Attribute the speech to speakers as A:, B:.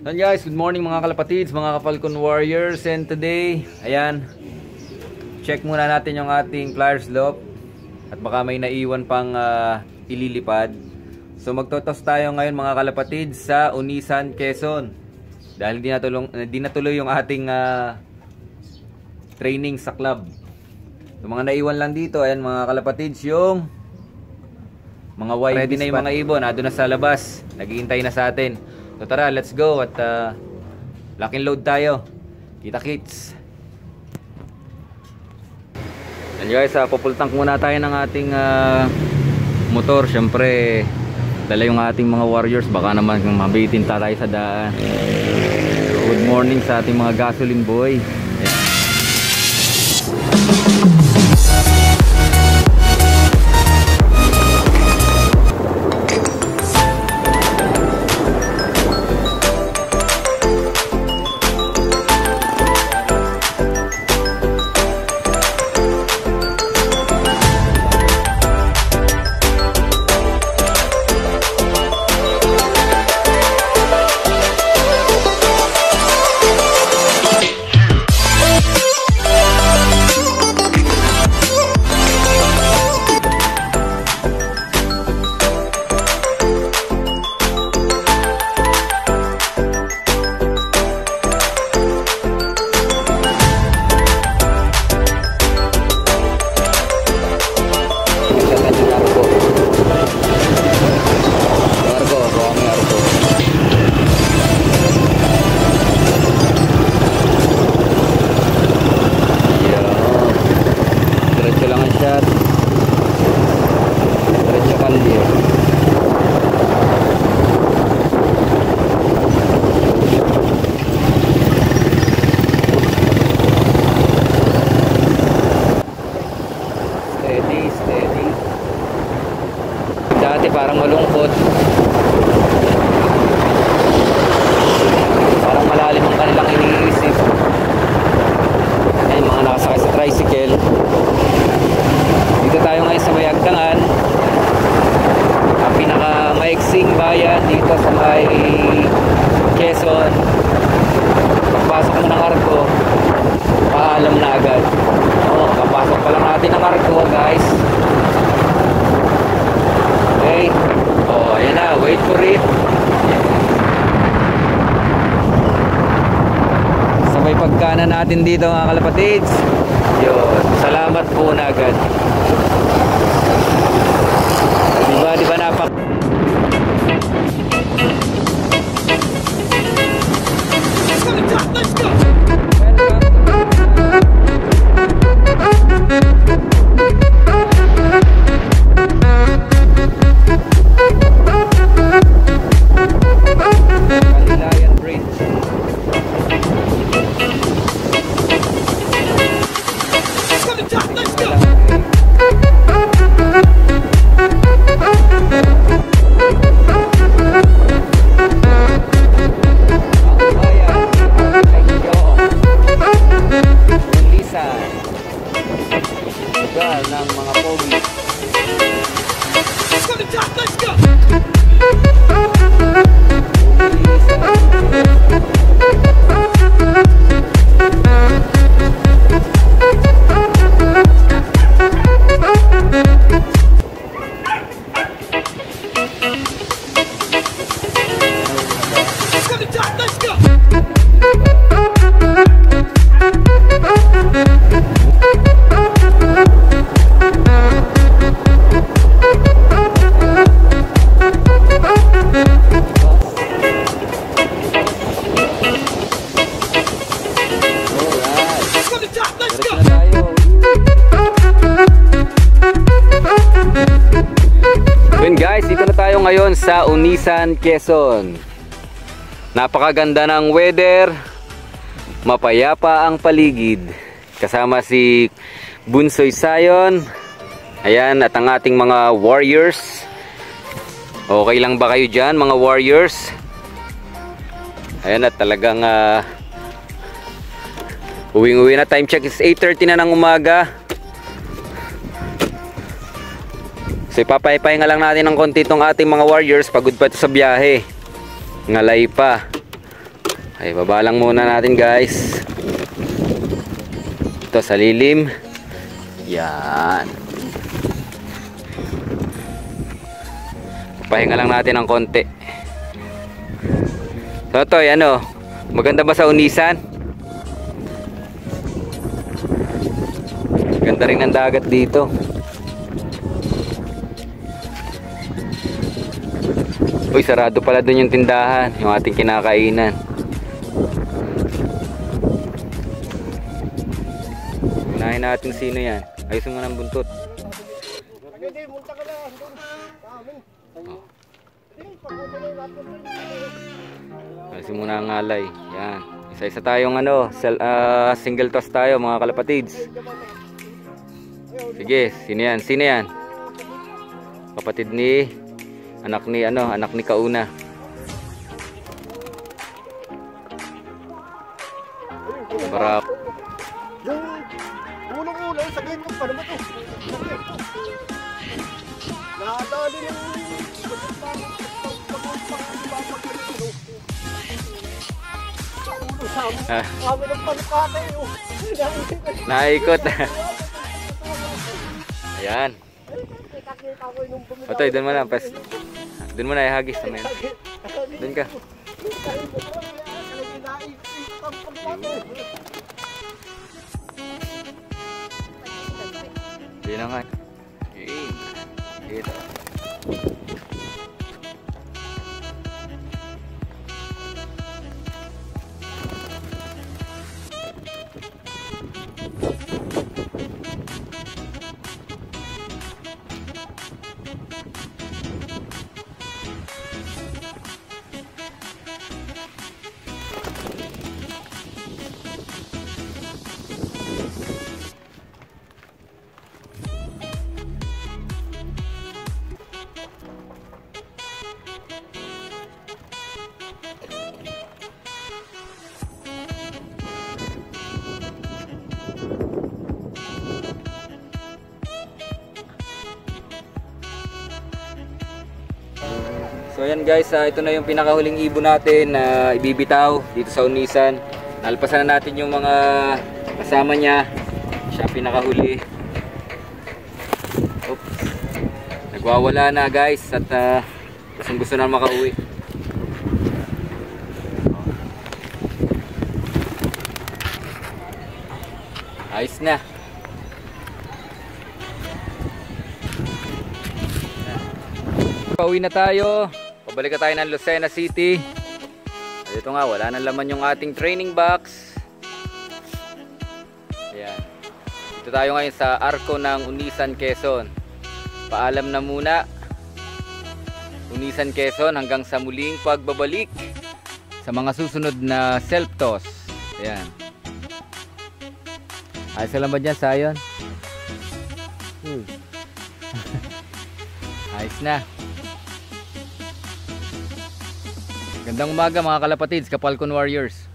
A: Yan guys, good morning mga kalapatids, mga ka-Falcon Warriors. And today, ayan, check muna natin yung ating pliers lock. At baka may naiwan pang ililipad. So magtotos tayo ngayon mga kalapatids sa Unisan, Quezon. Dahil di natuloy yung ating training sa club. So mga naiwan lang dito, ayan mga kalapatids, yung mga YB. Ready na yung mga ibon, nado na sa labas. Naghihintay na sa atin. So tara, let's go at lock and load tayo. Kita kits. And guys, popultank muna tayo ng ating motor. Syempre, dala yung ating mga warriors. Baka naman mabitin tayo sa daan. So, good morning sa ating mga gasoline boy. Dati parang malungkot, parang malalim ang kanilang iniisip. Ay, mga nakasakay sa tricycle. Dito tayo ngayon sa may Agdangan, ang pinaka maiksing bayan dito sa may Quezon. Pagpasok mo ng Arco, paalam na agad. Kapasok pa lang natin ng Arco, guys. Okay. Oh, ayan na. Wait for it. Sabay pagkanan natin dito mga kalapatids. Yun. Salamat po na agad. Diba napak... Let's go! ng mga pogi. Let's go! Guys, dito na tayo ngayon sa Unisan, Quezon. Napakaganda ng weather, mapayapa ang paligid. Kasama si Bunsoy Sayon. Ayan, at ang ating mga warriors. Okay lang ba kayo dyan, mga warriors? Ayan, at talagang uwing-uwi na. Time check is 8:30 na ng umaga. So ipapaypahinga lang natin ng konti itong ating mga warriors. Pagod pa ito sa biyahe. Ngalay pa. Ay, baba lang muna natin guys. Ito sa lilim. Yan. Pahinga lang natin ng konti. So Toy, ano? Maganda ba sa Unisan? Ganda rin ng dagat dito. Uy, sarado pala dun yung tindahan, yung ating kinakainan. Unahin natin sino yan. Ayusin mo ng buntot. Ayusin mo na ang alay. Yan. Isa-isa tayong ano, single toss tayo mga kalapatids. Sige, sino yan? Sino yan? Kapatid ni anak ni Kauna. Para
B: yung unang-una sa game ko pa naman to. Nakadali yung kami ng panukata yun.
A: naikot. Ayan. Otoy, doon mo na. Doon mo na ihagis. Doon ka. Hindi na nga. Dito. So ayan guys, ito na yung pinakahuling ibon natin na ibibitaw dito sa Unisan. Nalpasan na natin yung mga kasama niya. Siya pinakahuli. Oops. Nagwawala na guys at gusto na makauwi. Ayos na. Pauwi na tayo. Pabalik tayo ng Lucena City. Ito nga, wala nang laman yung ating training box. Ayan. Dito tayo ngayon sa Arco ng Unisan, Quezon. Paalam na muna. Unisan, Quezon, hanggang sa muling pagbabalik sa mga susunod na self-toss. Ayan. Ayos lang ba dyan, Sayon? Ayos na. Gandang umaga mga kalapatids, Kapalcon Warriors.